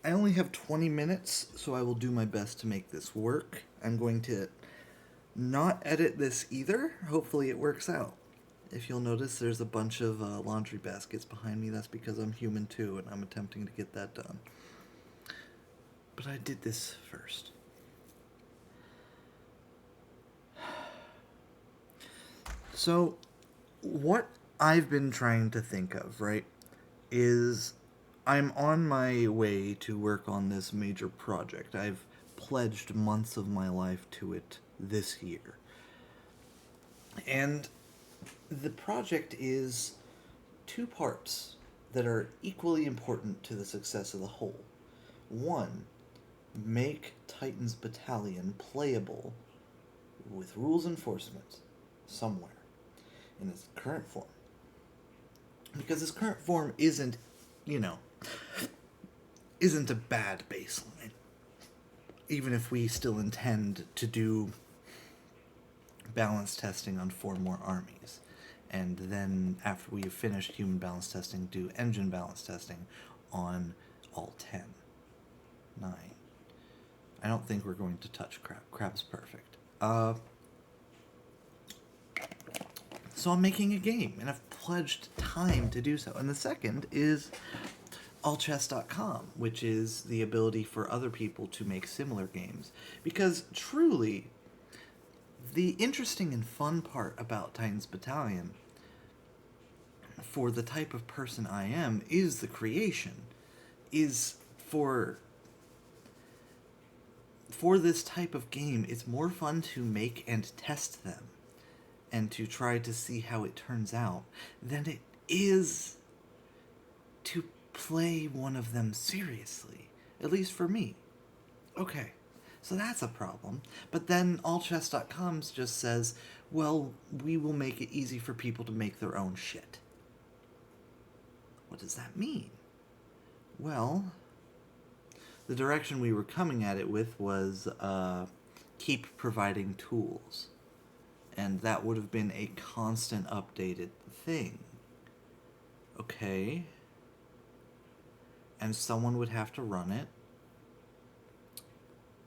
I only have 20 minutes, so I will do my best to make this work. I'm going to not edit this either. Hopefully, it works out. If you'll notice, there's a bunch of laundry baskets behind me. That's because I'm human too, and I'm attempting to get that done. But I did this first. So, what I've been trying to think of, right, is I'm on my way to work on this major project. I've pledged months of my life to it this year. And the project is two parts that are equally important to the success of the whole. One, make Titan's Battalion playable with rules enforcement somewhere in its current form. Because its current form isn't, you know, isn't a bad baseline. Even if we still intend to do balance testing on 4 more armies. And then, after we've finished human balance testing, do engine balance testing on all 10. 9. I don't think we're going to touch crab. Crab's perfect. So I'm making a game, and I've pledged time to do so. And the second is AllChess.com, which is the ability for other people to make similar games. Because truly, the interesting and fun part about Titan's Battalion, for the type of person I am, is the creation. Is for this type of game, it's more fun to make and test them and to try to see how it turns out than it is to play one of them seriously. At least for me. Okay, so that's a problem. But then allchess.com just says, well, we will make it easy for people to make their own shit. What does that mean? Well, the direction we were coming at it with was keep providing tools. And that would have been a constant updated thing. Okay. And someone would have to run it.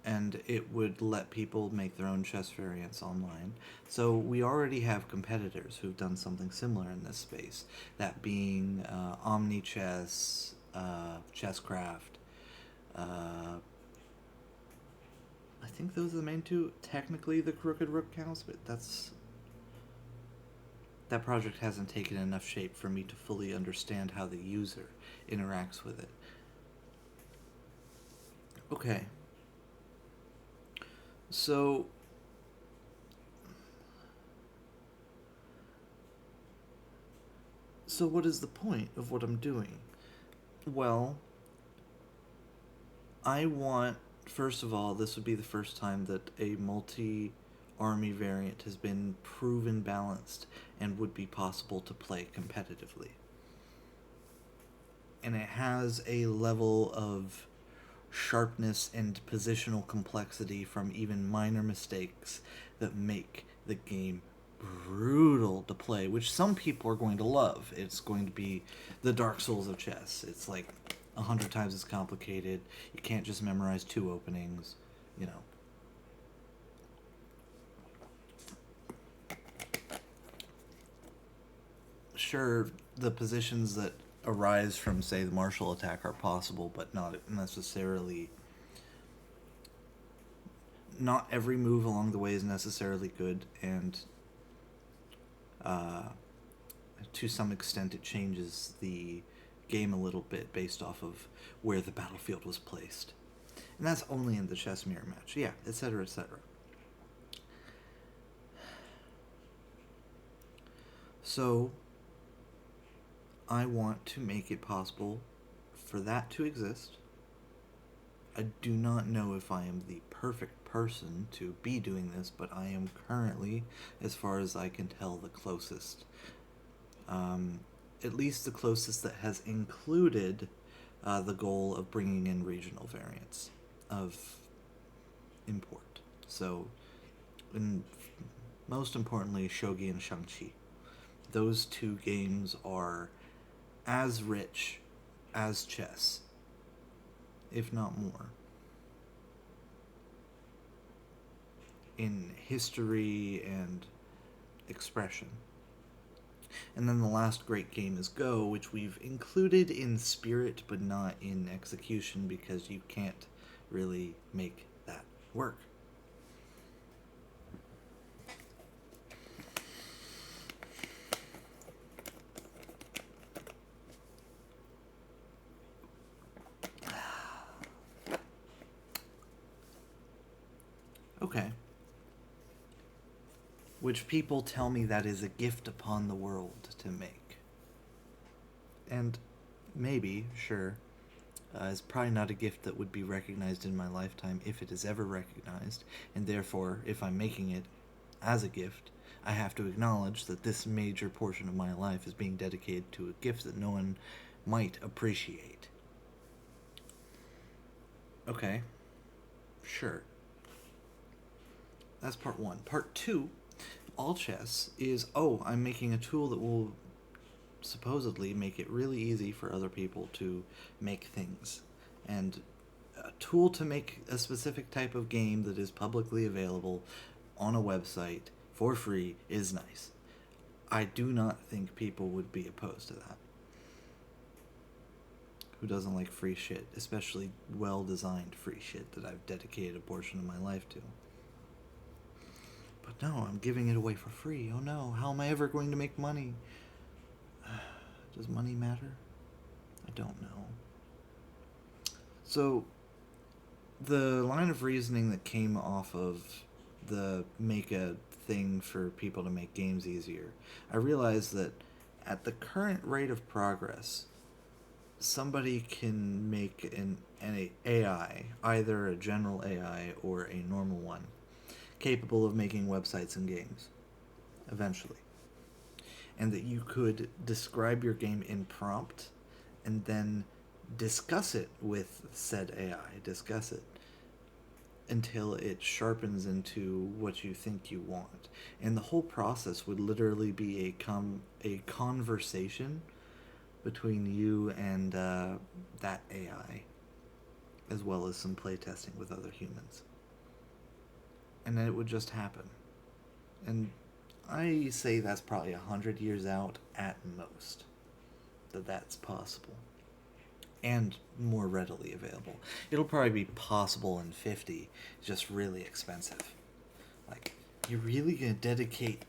And it would let people make their own chess variants online. So we already have competitors who've done something similar in this space. That being OmniChess, Chesscraft. I think those are the main two. Technically, the Crooked Rook counts, but that project hasn't taken enough shape for me to fully understand how the user interacts with it. Okay. So what is the point of what I'm doing? Well, I want, first of all, this would be the first time that a multi-army variant has been proven balanced and would be possible to play competitively. And it has a level of sharpness and positional complexity from even minor mistakes that make the game brutal to play, which some people are going to love. It's going to be the Dark Souls of chess. It's like 100 times as complicated. You can't just memorize 2 openings, you know. Sure, the positions that arise from, say, the martial attack are possible, but not necessarily. Not every move along the way is necessarily good, and to some extent it changes the game a little bit based off of where the battlefield was placed. And that's only in the chess mirror match. Yeah, etc., etc. So, I want to make it possible for that to exist. I do not know if I am the perfect person to be doing this, but I am currently, as far as I can tell, the closest. At least the closest that has included the goal of bringing in regional variants of import. So, and most importantly, Shogi and Shang-Chi. Those 2 games are as rich as chess if not more, in history and expression. And then the last great game is Go, which we've included in spirit but not in execution because you can't really make that work. Okay. Which people tell me that is a gift upon the world to make. And maybe, sure, it's probably not a gift that would be recognized in my lifetime if it is ever recognized, and therefore, if I'm making it as a gift, I have to acknowledge that this major portion of my life is being dedicated to a gift that no one might appreciate. Okay, sure. That's part one. Part two, AllChess is, I'm making a tool that will supposedly make it really easy for other people to make things. And a tool to make a specific type of game that is publicly available on a website for free is nice. I do not think people would be opposed to that. Who doesn't like free shit, especially well-designed free shit that I've dedicated a portion of my life to? But no, I'm giving it away for free. Oh no, how am I ever going to make money? Does money matter? I don't know. So, the line of reasoning that came off of the make a thing for people to make games easier, I realized that at the current rate of progress, somebody can make an AI, either a general AI or a normal one, capable of making websites and games, eventually. And that you could describe your game in prompt and then discuss it with said AI, discuss it until it sharpens into what you think you want. And the whole process would literally be a conversation between you and that AI, as well as some playtesting with other humans. And then it would just happen. And I say that's probably 100 years out at most, that's possible. And more readily available. It'll probably be possible in 50, just really expensive. Like, you're really gonna dedicate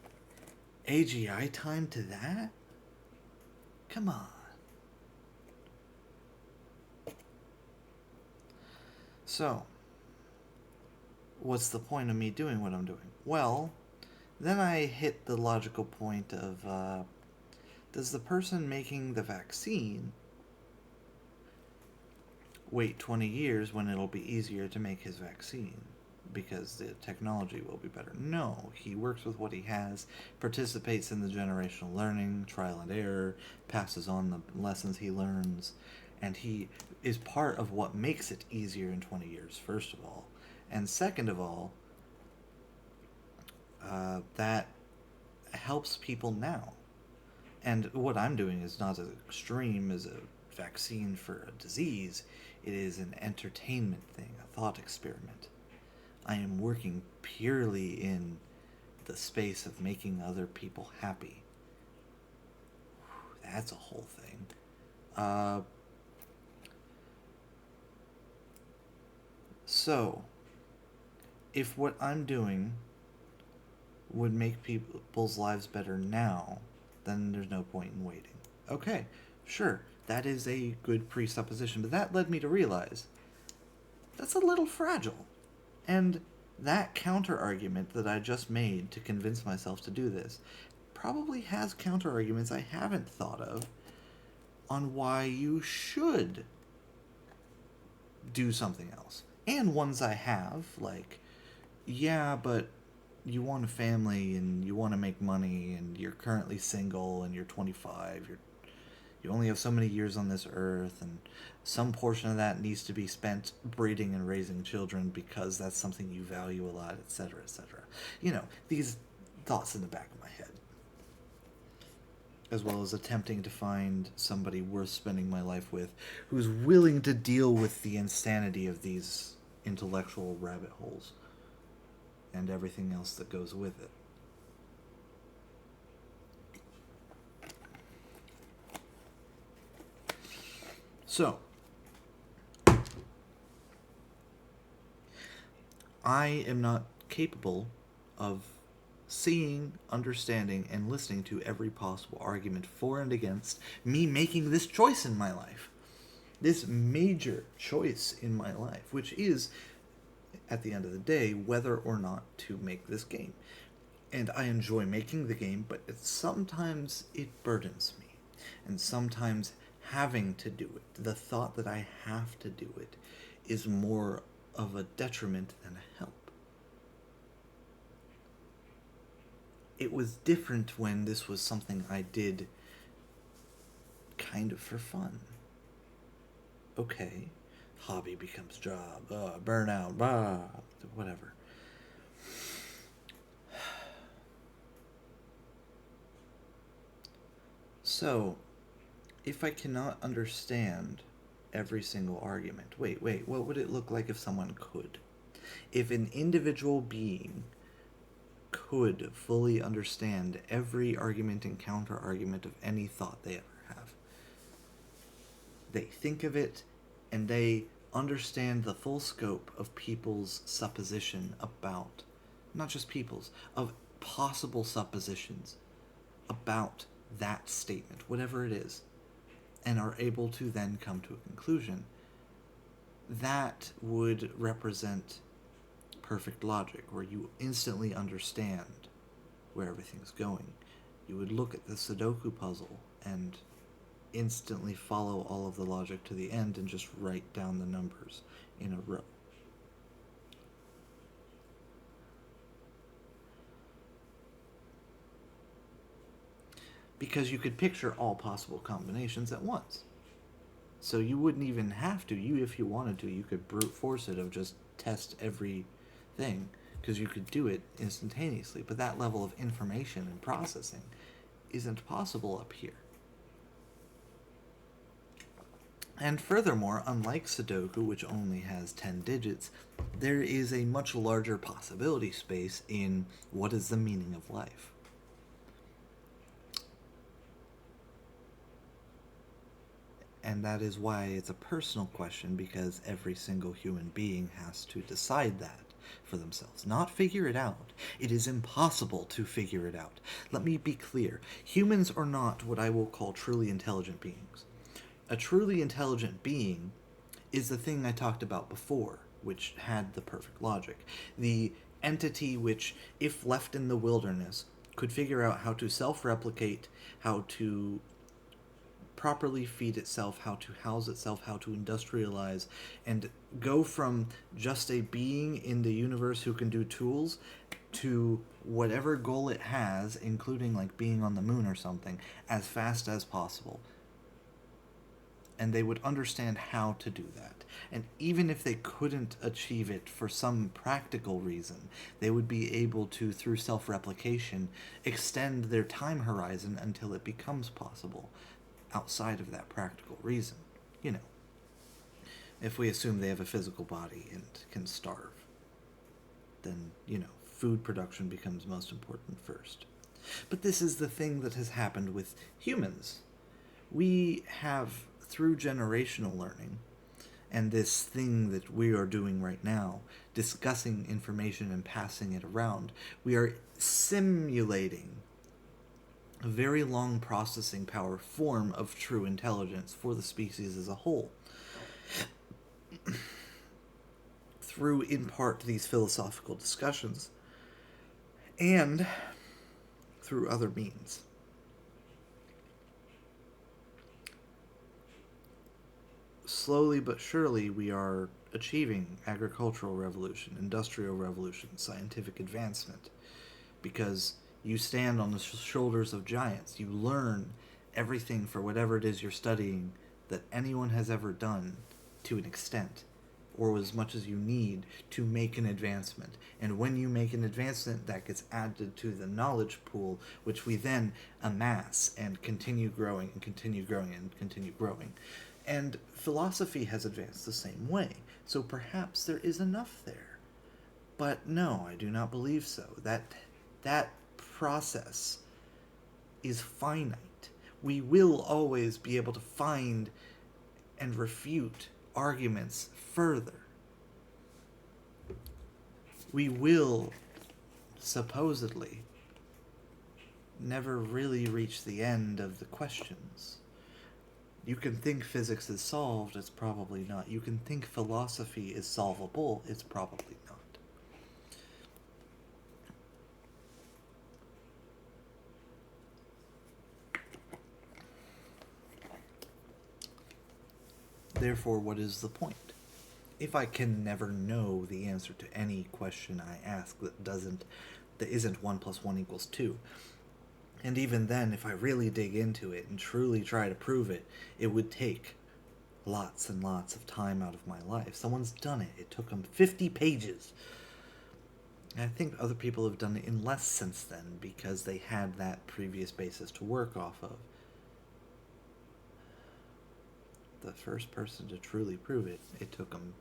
AGI time to that? Come on. So, what's the point of me doing what I'm doing? Well, then I hit the logical point of, does the person making the vaccine wait 20 years when it'll be easier to make his vaccine because the technology will be better? No, he works with what he has, participates in the generational learning, trial and error, passes on the lessons he learns, and he is part of what makes it easier in 20 years, first of all. And second of all, that helps people now. And what I'm doing is not as extreme as a vaccine for a disease. It is an entertainment thing, a thought experiment. I am working purely in the space of making other people happy. That's a whole thing. So, if what I'm doing would make people's lives better now, then there's no point in waiting. Okay, sure, that is a good presupposition, but that led me to realize that's a little fragile. And that counter-argument that I just made to convince myself to do this probably has counter-arguments I haven't thought of on why you should do something else. And ones I have, like, yeah, but you want a family and you want to make money and you're currently single and you're 25, you only have so many years on this earth, and some portion of that needs to be spent breeding and raising children because that's something you value a lot, etc., etc. You know, these thoughts in the back of my head. as well as attempting to find somebody worth spending my life with who's willing to deal with the insanity of these intellectual rabbit holes and everything else that goes with it. So, I am not capable of seeing, understanding, and listening to every possible argument for and against me making this choice in my life. This major choice in my life, which is, at the end of the day, whether or not to make this game. And I enjoy making the game, but sometimes it burdens me. And sometimes having to do it, the thought that I have to do it, is more of a detriment than a help. It was different when this was something I did kind of for fun. Okay, hobby becomes job, burnout, whatever. So, if I cannot understand every single argument, wait, what would it look like if someone could? If an individual being could fully understand every argument and counter-argument of any thought they ever have. They think of it, and they understand the full scope of people's supposition about, not just people's, of possible suppositions about that statement, whatever it is, and are able to then come to a conclusion. That would represent perfect logic, where you instantly understand where everything's going. You would look at the Sudoku puzzle and instantly follow all of the logic to the end and just write down the numbers in a row. Because you could picture all possible combinations at once. So you wouldn't even have to. If you wanted to, you could brute force it of just test every thing, because you could do it instantaneously, but that level of information and processing isn't possible up here. And furthermore, unlike Sudoku, which only has 10 digits, there is a much larger possibility space in what is the meaning of life. And that is why it's a personal question, because every single human being has to decide that for themselves, not figure it out. It is impossible to figure it out. Let me be clear. Humans are not what I will call truly intelligent beings. A truly intelligent being is the thing I talked about before, which had the perfect logic. The entity which, if left in the wilderness, could figure out how to self-replicate, how to properly feed itself, how to house itself, how to industrialize, and go from just a being in the universe who can do tools to whatever goal it has, including like being on the moon or something, as fast as possible. And they would understand how to do that. And even if they couldn't achieve it for some practical reason, they would be able to, through self-replication, extend their time horizon until it becomes possible outside of that practical reason. If we assume they have a physical body and can starve, then, food production becomes most important first. But this is the thing that has happened with humans. We have, through generational learning, and this thing that we are doing right now, discussing information and passing it around, we are simulating a very long processing power form of true intelligence for the species as a whole. Through, in part, these philosophical discussions, and through other means. Slowly but surely, we are achieving agricultural revolution, industrial revolution, scientific advancement, because you stand on the shoulders of giants. You learn everything for whatever it is you're studying that anyone has ever done to an extent. or as much as you need to make an advancement. And when you make an advancement, that gets added to the knowledge pool, which we then amass and continue growing and continue growing and continue growing. And philosophy has advanced the same way. So perhaps there is enough there. But no, I do not believe so. That process is finite. We will always be able to find and refute arguments further. We will, supposedly, never really reach the end of the questions. You can think physics is solved, it's probably not. You can think philosophy is solvable, it's probably not. Therefore, what is the point? If I can never know the answer to any question I ask that isn't 1 + 1 = 2, and even then, if I really dig into it and truly try to prove it, it would take lots and lots of time out of my life. Someone's done it. It took them 50 pages. And I think other people have done it in less since then because they had that previous basis to work off of. The first person to truly prove it, it took them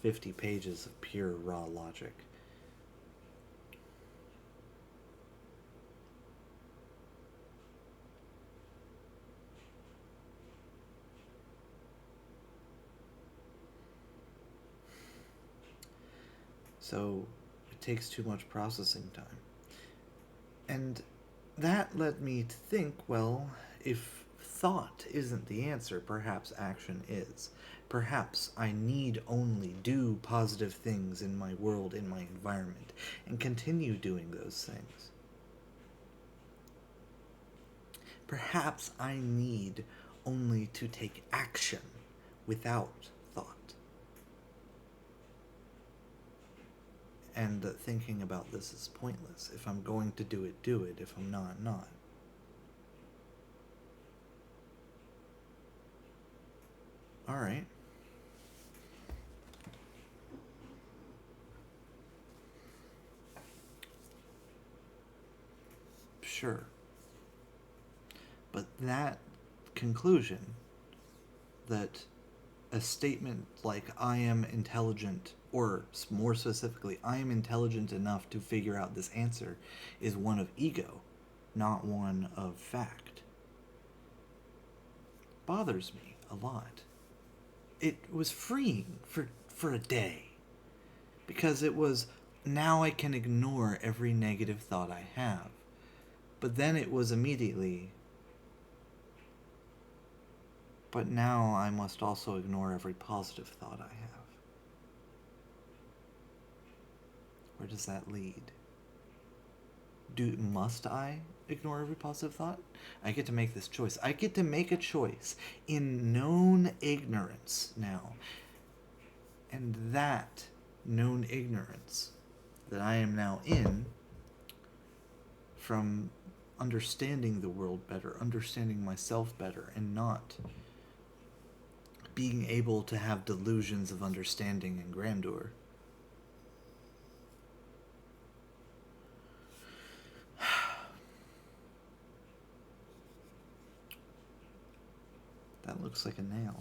50 pages of pure raw logic. So it takes too much processing time. And that led me to think, well, if thought isn't the answer, perhaps action is. Perhaps I need only do positive things in my world, in my environment, and continue doing those things. Perhaps I need only to take action without thought. And that thinking about this is pointless. If I'm going to do it, do it. If I'm not, not. Alright. Sure. But that conclusion, that a statement like, I am intelligent, or more specifically, I am intelligent enough to figure out this answer, is one of ego, not one of fact. Bothers me a lot. It was freeing for a day. Because it was, now I can ignore every negative thought I have. But then it was immediately, but now I must also ignore every positive thought I have. Where does that lead? Must I ignore every positive thought? I get to make this choice. I get to make a choice in known ignorance now. And that known ignorance that I am now in, from understanding the world better, understanding myself better, and not being able to have delusions of understanding and grandeur. That looks like a nail.